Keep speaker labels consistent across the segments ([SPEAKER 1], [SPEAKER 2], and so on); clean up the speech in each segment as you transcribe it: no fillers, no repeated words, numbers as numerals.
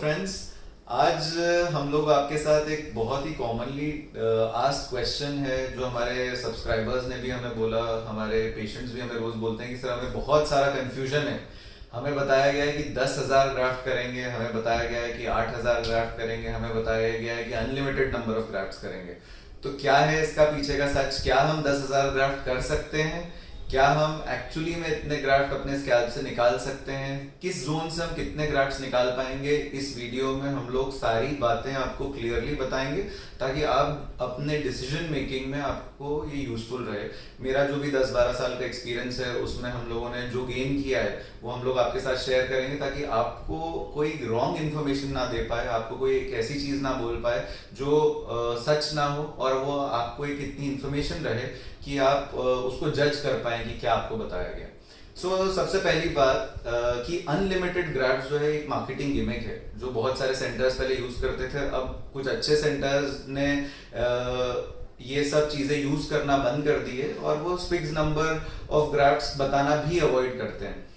[SPEAKER 1] Friends, आज हम लोग आपके साथ एक बहुत ही कॉमनली आस्क्ड क्वेश्चन है जो हमारे सब्सक्राइबर्स ने भी हमें बोला, हमारे पेशेंट्स भी हमें रोज बोलते हैं कि सर हमें बहुत सारा कंफ्यूजन है। हमें बताया गया है कि 10,000 ग्राफ्ट करेंगे, हमें बताया गया है कि 8,000 ग्राफ्ट करेंगे, हमें बताया गया है कि अनलिमिटेड नंबर ऑफ ग्राफ्ट्स करेंगे। तो क्या है इसका पीछे का सच? क्या हम 10,000 ग्राफ्ट कर सकते हैं? क्या हम एक्चुअली में इतने ग्राफ्ट अपने स्कैल्प से निकाल सकते हैं? किस जोन से हम कितने ग्राफ्ट्स निकाल पाएंगे? इस वीडियो में हम लोग सारी बातें आपको क्लियरली बताएंगे ताकि आप अपने डिसीजन मेकिंग में आपको ये यूजफुल रहे। मेरा जो भी 10-12 साल का एक्सपीरियंस है उसमें हम लोगों ने जो गेन किया है वो हम लोग आपके साथ शेयर करेंगे ताकि आपको कोई रॉन्ग इन्फॉर्मेशन ना दे पाए, आपको कोई एक ऐसी चीज ना बोल पाए जो सच ना हो और वो आपको एक इतनी इन्फॉर्मेशन रहे कि आप उसको जज कर पाए कि क्या आपको बताया गया। सबसे पहली बात कि अनलिमिटेड ग्राफ्ट जो है एक मार्केटिंग गिमिक है जो बहुत सारे सेंटर्स पहले यूज करते थे। अब कुछ अच्छे सेंटर्स ने ये सब चीजें यूज करना बंद कर दी है और वो फिक्स नंबर ऑफ ग्राफ्ट्स बताना भी अवॉइड करते हैं।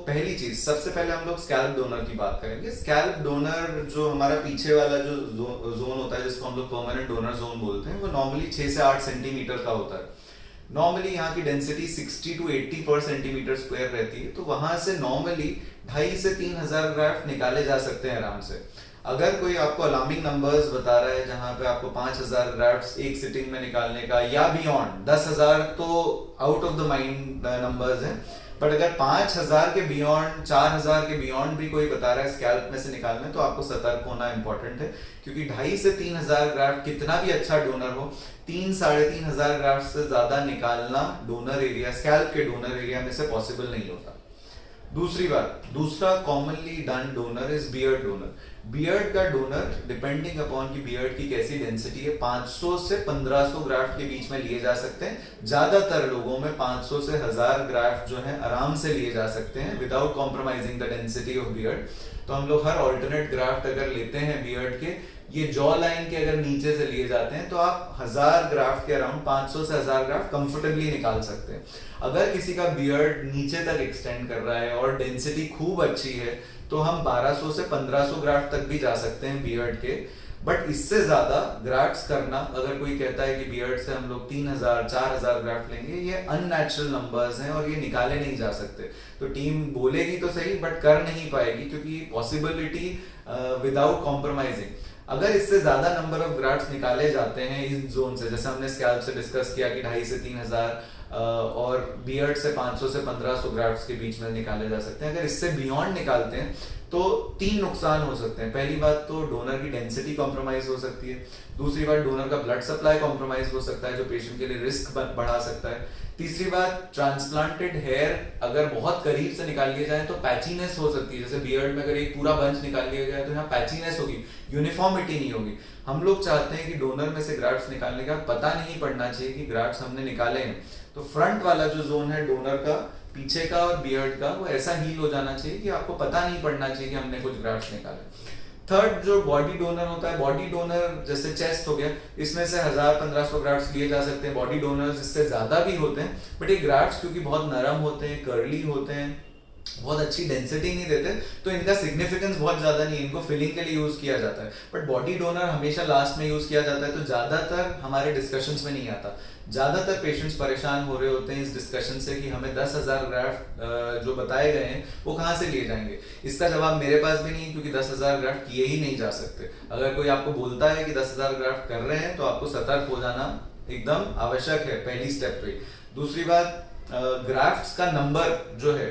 [SPEAKER 1] पहली चीज, सबसे पहले हम लोग स्कैल्प डोनर की बात करेंगे। स्कैल्प डोनर जो हमारा पीछे वाला जो जोन होता है जिसको हम लोग परमानेंट डोनर जोन बोलते हैं, वो नॉर्मली 6 से 8 सेंटीमीटर का होता है। नॉर्मली यहाँ की डेंसिटी 60 to 80 पर सेंटीमीटर स्क्वायर रहती है, तो वहां से नॉर्मली 2,500 से 3,000 ग्राफ्ट निकाले जा सकते हैं आराम से। अगर कोई आपको अलार्मिंग नंबर्स बता रहा है जहां पे आपको 5,000 ग्राफ्ट्स एक सिटिंग में निकालने का या बियॉन्ड 10,000 तो out of the mind numbers हैं, बट अगर 5,000 के बियॉन्ड 4,000 के बियॉन्ड भी कोई बता रहा है स्कैल्प में से निकालने, तो आपको सतर्क होना इंपॉर्टेंट है क्योंकि 2,500 से 3,000 ग्राफ्ट कितना भी अच्छा डोनर हो, 3-3,500 ग्राफ्ट से ज्यादा निकालना डोनर एरिया, स्कैल्प के डोनर एरिया में से पॉसिबल नहीं होता। दूसरी बात, दूसरा commonly done donor is beard donor. Beard का डोनर डिपेंडिंग अपॉन की बियर्ड की कैसी डेंसिटी है 500 से 1,500 ग्राफ्ट के बीच में लिए जा सकते हैं। ज्यादातर लोगों में 500 से 1,000 ग्राफ्ट जो है आराम से लिए जा सकते हैं without compromising the density of beard. तो हम लोग हर ऑल्टरनेट ग्राफ्ट अगर लेते हैं बियर्ड के, ये जॉ लाइन के अगर नीचे से लिए जाते हैं तो आप 1,000 ग्राफ्ट के अराउंड 500 से 1,000 ग्राफ्ट कंफर्टेबली निकाल सकते हैं। अगर किसी का बियर्ड नीचे तक एक्सटेंड कर रहा है और डेंसिटी खूब अच्छी है तो हम 1,200 से 1,500 ग्राफ्ट तक भी जा सकते हैं बियर्ड के। बट इससे ज्यादा ग्राफ्ट्स करना, अगर कोई कहता है कि बियर्ड से हम लोग 3,000-4,000 ग्राफ्ट लेंगे, ये अननेचुरल नंबर्स हैं और ये निकाले नहीं जा सकते। तो टीम बोलेगी तो सही बट कर नहीं पाएगी क्योंकि पॉसिबिलिटी विदाउट कॉम्प्रोमाइजिंग। अगर इससे ज्यादा नंबर ऑफ ग्राफ्ट्स निकाले जाते हैं इस जोन से, जैसे हमने स्कैल्प से डिस्कस किया कि 2,500 से 3,000 और बियर्ड से 500 से 1,500 ग्राफ्ट्स के बीच में निकाले जा सकते हैं, अगर इससे बियॉन्ड निकालते हैं तो 3 नुकसान हो सकते हैं। पहली बात तो डोनर की डेंसिटी कॉम्प्रोमाइज हो सकती है। दूसरी बात, डोनर का ब्लड सप्लाई कॉम्प्रोमाइज हो सकता है जो पेशेंट के लिए रिस्क बढ़ा सकता है। तीसरी बात, ट्रांसप्लांटेड हेयर अगर बहुत करीब से निकाल लिया जाए तो पैचीनेस हो सकती है। जैसे बियर्ड में अगर एक पूरा बंच निकाल लिया जाए तो यहाँ पैचीनेस होगी, यूनिफॉर्मिटी नहीं होगी। हम लोग चाहते हैं कि डोनर में से ग्राफ्ट्स निकालने का पता नहीं पड़ना चाहिए कि ग्राफ्ट्स हमने निकाले हैं। तो फ्रंट वाला जो जोन है डोनर का, पीछे का और बियर्ड का, वो ऐसा हील हो जाना चाहिए कि आपको पता नहीं पड़ना चाहिए कि हमने कुछ ग्राफ्ट्स निकाले। थर्ड, जो बॉडी डोनर होता है, बॉडी डोनर जैसे चेस्ट हो गया, इसमें से 1,000-1,500 ग्राफ्ट्स लिए जा सकते हैं। बॉडी डोनर्स इससे ज्यादा भी होते हैं बट ये ग्राफ्ट्स क्योंकि बहुत नरम होते हैं, कर्ली होते हैं, बहुत अच्छी डेंसिटी नहीं देते, तो इनका सिग्निफिकेंस बहुत ज्यादा नहीं है, इनको फिलिंग के लिए यूज किया जाता है। बट बॉडी डोनर हमेशा लास्ट में यूज किया जाता है तो ज्यादातर हमारे डिस्कशंस में नहीं आता। ज्यादातर पेशेंट्स परेशान हो रहे होते हैं इस डिस्कशन से कि हमें 10,000 ग्राफ्ट जो बताए गए हैं वो कहाँ से लिए जाएंगे। इसका जवाब मेरे पास भी नहीं है क्योंकि 10,000 ग्राफ्ट किए ही नहीं जा सकते। अगर कोई आपको बोलता है कि 10,000 ग्राफ्ट कर रहे हैं तो आपको सतर्क हो जाना एकदम आवश्यक है पहली स्टेप पे। दूसरी बात, ग्राफ्ट्स का नंबर जो है,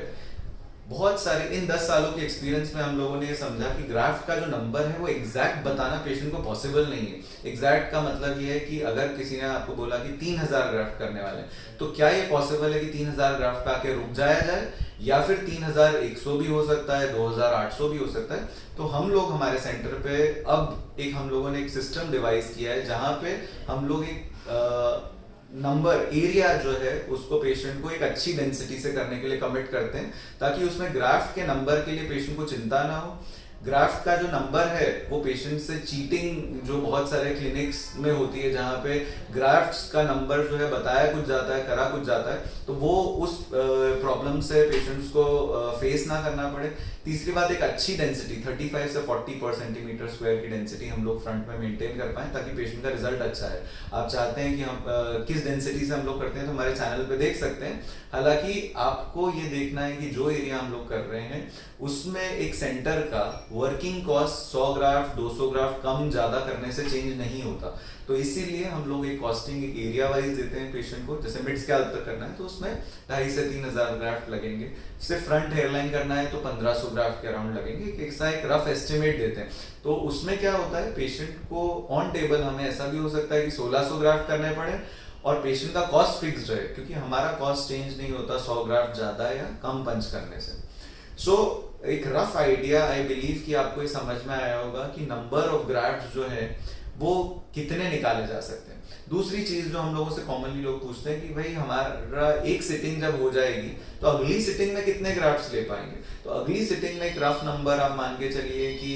[SPEAKER 1] बहुत सारे इन 10 सालों के एक्सपीरियंस में हम लोगों ने ये समझा कि ग्राफ्ट का जो नंबर है वो एग्जैक्ट बताना पेशेंट को पॉसिबल नहीं है। एग्जैक्ट का मतलब ये है कि अगर किसी ने आपको बोला कि 3,000 ग्राफ्ट करने वाले हैं तो क्या ये पॉसिबल है कि 3,000 ग्राफ्ट पे आके रुक जाया जाए, या फिर 3,100 भी हो सकता है, 2,800 भी हो सकता है। तो हम लोग हमारे सेंटर पे अब हम लोगों ने एक सिस्टम डिवाइस किया है जहां पे हम लोग एक नंबर एरिया जो है उसको पेशेंट को एक अच्छी डेंसिटी से करने के लिए कमिट करते हैं ताकि उसमें ग्राफ्ट के नंबर के लिए पेशेंट को चिंता ना हो। ग्राफ्ट का जो नंबर है वो पेशेंट से चीटिंग जो बहुत सारे क्लिनिक्स में होती है, जहाँ पे ग्राफ्ट्स का नंबर जो है बताया कुछ जाता है, करा कुछ जाता है, तो वो उस प्रॉब्लम से पेशेंट्स को फेस ना करना पड़े। तीसरी बात, एक अच्छी डेंसिटी 35 से 40 पर सेंटीमीटर स्क्वायर की डेंसिटी हम लोग फ्रंट में मेंटेन कर पाएं, ताकि पेशेंट का रिजल्ट अच्छा है। आप चाहते हैं कि हम किस डेंसिटी से हम लोग करते हैं तो हमारे चैनल पे देख सकते हैं। हालांकि आपको ये देखना है कि जो एरिया हम लोग कर रहे हैं उसमें एक सेंटर का वर्किंग कॉस्ट 100 ग्राफ्ट 200 ग्राफ्ट कम ज्यादा करने से चेंज नहीं होता। तो इसीलिए हम लोग एक कॉस्टिंग एक एरिया वाइज देते हैं पेशेंट को। जैसे मिड स्कैल्प तक करना है तो उसमें 2,500 से 3,000 ग्राफ्ट लगेंगे। सिर्फ फ्रंट हेयरलाइन करना है तो 1,500 ग्राफ्ट के अराउंड लगेंगे। ऐसा एक रफ एस्टिमेट देते हैं। तो उसमें क्या होता है, पेशेंट को ऑन टेबल हमें ऐसा भी हो सकता है कि 1,600 ग्राफ्ट करने पड़े और पेशेंट का कॉस्ट फिक्स्ड रहे, क्योंकि हमारा कॉस्ट चेंज नहीं होता 100 ग्राफ्ट ज्यादा या कम पंच करने से। सो एक रफ आइडिया आई बिलीव कि आपको ये समझ में आया होगा कि नंबर ऑफ ग्राफ्ट जो है वो कितने निकाले जा सकते हैं। दूसरी चीज जो हम लोगों से कॉमनली लोग पूछते हैं कि भाई हमारा एक सिटिंग जब हो जाएगी तो अगली सिटिंग में कितने ग्राफ्ट्स ले पाएंगे। तो अगली सिटिंग में एक रफ नंबर आप मान के चलिए कि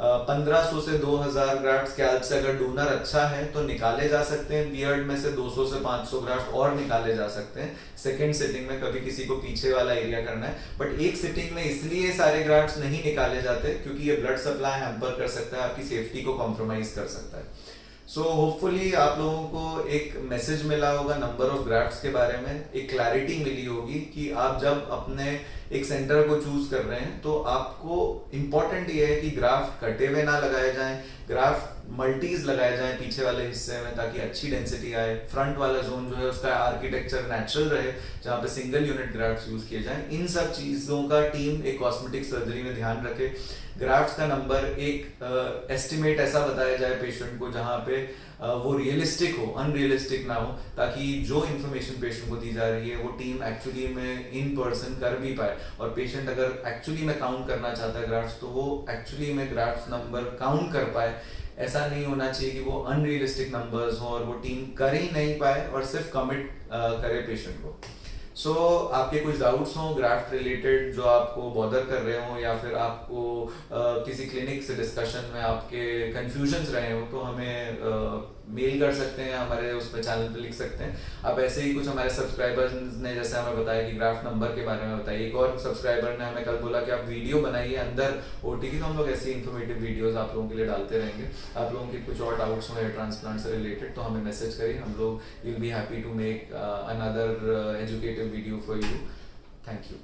[SPEAKER 1] 1,500 से 2,000 ग्राफ्ट स्कैल्प से अगर डोनर अच्छा है तो निकाले जा सकते हैं। बियर्ड में से 200 से 500 ग्राफ्ट और निकाले जा सकते हैं सेकेंड सिटिंग में, कभी किसी को पीछे वाला एरिया करना है। बट एक सिटिंग में इसलिए सारे ग्राफ्ट्स नहीं निकाले जाते क्योंकि ये ब्लड सप्लाई हैम्पर कर सकता है, आपकी सेफ्टी को कॉम्प्रोमाइज कर सकता है। सो होपफुली आप लोगों को एक मैसेज मिला होगा नंबर ऑफ ग्राफ्ट्स के बारे में, एक क्लैरिटी मिली होगी कि आप जब अपने एक सेंटर को चूज कर रहे हैं तो आपको इंपॉर्टेंट ये है कि ग्राफ्ट कटे हुए ना लगाए जाएं, ग्राफ्ट मल्टीज लगाए जाएं पीछे वाले हिस्से में ताकि अच्छी डेंसिटी आए। फ्रंट वाला जोन जो है उसका आर्किटेक्चर नेचुरल रहे जहाँ पे सिंगल यूनिट ग्राफ्ट यूज किए जाएं। इन सब चीजों का टीम एक कॉस्मेटिक सर्जरी में ध्यान रखे। ग्राफ्ट्स का नंबर एक एस्टिमेट ऐसा बताया जाए पेशेंट को जहाँ पे वो रियलिस्टिक हो, अनरियलिस्टिक ना हो, ताकि जो इन्फॉर्मेशन पेशेंट को दी जा रही है वो टीम एक्चुअली में इन पर्सन कर भी पाए। और पेशेंट अगर एक्चुअली में काउंट करना चाहता है ग्राफ्ट्स तो वो एक्चुअली में ग्राफ्ट्स नंबर काउंट कर पाए। ऐसा नहीं होना चाहिए कि वो अनरियलिस्टिक नंबर्स हो और वो टीम कर ही नहीं पाए और सिर्फ कमिट करे पेशेंट को। सो आपके कुछ डाउट्स हों ग्राफ्ट रिलेटेड जो आपको बॉदर कर रहे हो, या फिर आपको किसी क्लिनिक से डिस्कशन में आपके कंफ्यूजन्स रहे हो, तो हमें मेल कर सकते हैं, हमारे उस पर चैनल पे लिख सकते हैं। अब ऐसे ही कुछ हमारे सब्सक्राइबर्स ने जैसे हमें बताया कि ग्राफ्ट नंबर के बारे में बताइए। एक और सब्सक्राइबर ने हमें कल बोला कि आप वीडियो बनाइए अंदर ओटी की, तो हम लोग ऐसी इन्फॉर्मेटिव वीडियोस आप लोगों के लिए डालते रहेंगे। आप लोगों के कुछ और डाउट्स हो हेयर ट्रांसप्लांट से रिलेटेड तो हमें मैसेज करिए, हम लोग will be happy to make another educative video for you. Thank you.